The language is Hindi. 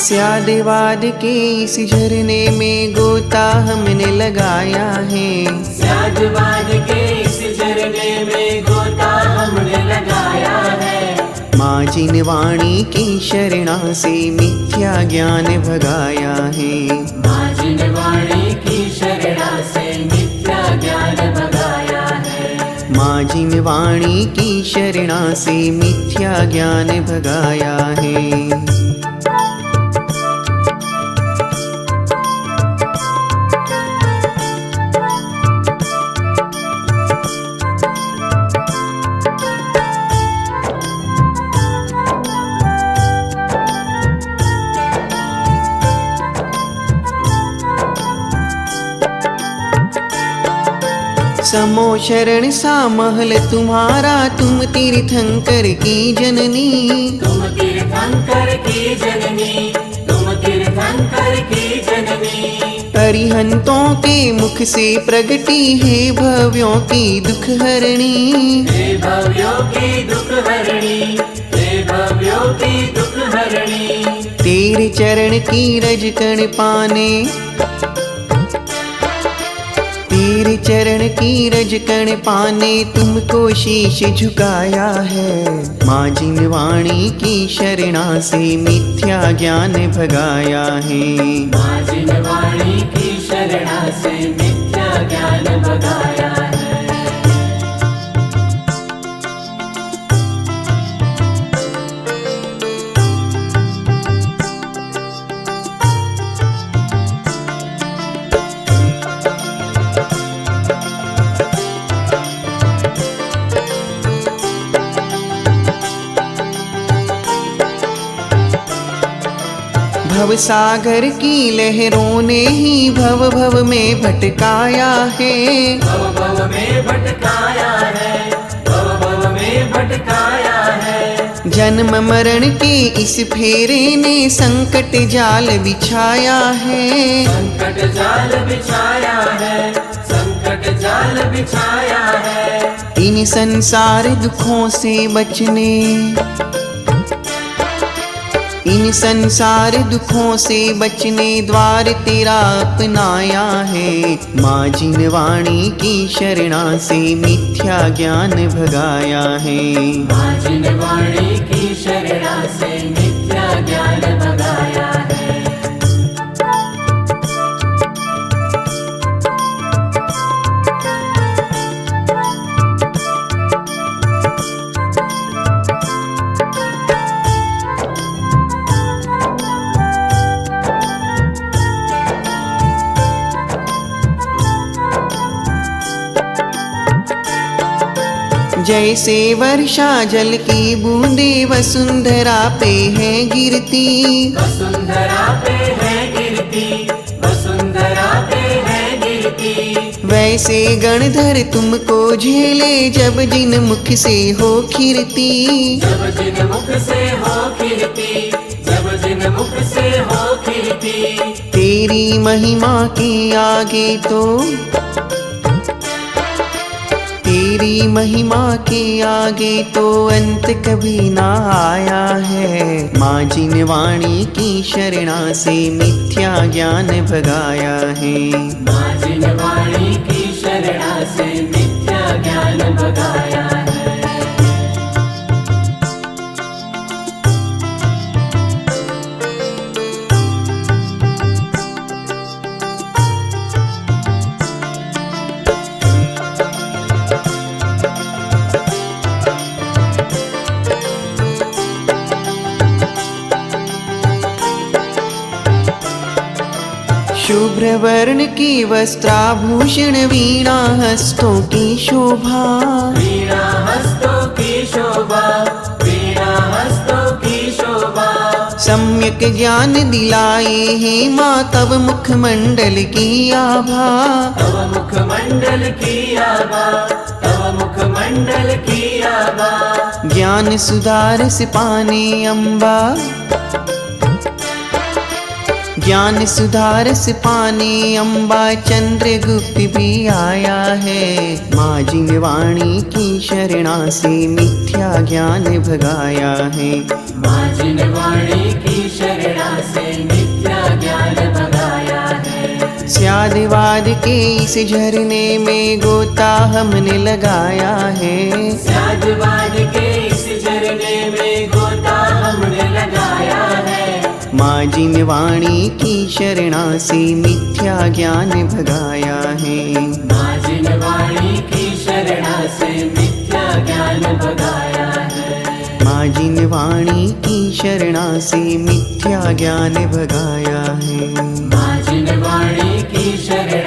स्यादवाद के इस झरने में गोता हमने लगाया है। स्यादवाद के इस झरने में गोता हमने लगाया है। माँ जिन वाणी की शरणा से मिथ्या ज्ञान भगाया है। माँ जिन वाणी की शरणा से मिथ्या ज्ञान भगाया है। माँ जिन वाणी की शरणा से मिथ्या ज्ञान भगाया है। समो शरण सा महल तुम्हारा, तुम तीर्थंकर की जननी। तुम तीर्थंकर की जननी, तुम तीर्थंकर की जननी। अरिहंतों के मुख से प्रगटी है भव्यों की दुख हरणी। हे भव्यों की दुख हरणी, हे भव्यों की दुख हरणी। तेरे चरण की रज कण पाने, तेरे चरण की रज कण पाने तुमको शीश झुकाया है। माँ जिन वाणी की शरणा से मिथ्या ज्ञान भगाया है। माँ जिन वाणी की शरणा से मिथ्या ज्ञान भगाया है। भव सागर की लहरों ने ही भव भव में भटकाया है। भव भव में भटकाया है, भव भव में भटकाया है। जन्म मरण के इस फेरे ने संकट जाल बिछाया है। संकट जाल बिछाया है, संकट जाल बिछाया है। इन संसार दुखों से बचने, इन संसार दुखों से बचने द्वार तेरा अपनाया है। माँ जिन वाणी की शरणा से मिथ्या ज्ञान भगाया है। माँ जिन वाणी की शरणा से मिथ्या ज्ञान भगाया है। जैसे वर्षा जल की बूंदे वसुंधरा पे है गिरती। वसुंधरा पे है गिरती, वसुंधरा पे है गिरती। वैसे गणधर तुमको झेले जब जिन मुख से हो खिरती। जब जिन मुख से हो खिरती, जब जिन मुख से हो खिरती। तेरी महिमा के आगे तो, तेरी महिमा के आगे तो अंत कभी ना आया है। माँ जिन वाणी की शरणा से मिथ्या ज्ञान भगाया है। माँ जिन वाणी की शरणा से मिथ्या ज्ञान भगाया है। शुभ्र वर्ण की वस्त्राभूषण वीणा हस्तों की शोभा। वीणा हस्तों की शोभा, वीणा हस्तों की शोभा। सम्यक ज्ञान दिलाए है माँ तब मुखमंडल की आभा। तव मुखमंडल की आभा, तव मुखमंडल की आभा। ज्ञान सुधारस पाने अम्बा, ज्ञान सुधारस पाने अम्बा चंद्रगुप्त भी आया है। माँ जिनवाणी की शरणा से मिथ्या ज्ञान भगाया है। माँ जिनवाणी की शरणा से मिथ्या ज्ञान भगाया है। स्यादवाद के इस झरने में गोता हमने लगाया है। स्यादवाद के इस झरने में गोता हमने लगाया है। माँ जिनवाणी की शरणा से मिथ्या ज्ञान भगाया है। माँ जिनवाणी की शरणा से मिथ्या ज्ञान भगाया है। माँ जिनवाणी की शरणा से मिथ्या ज्ञान भगाया है। माँ जिनवाणी की शरणा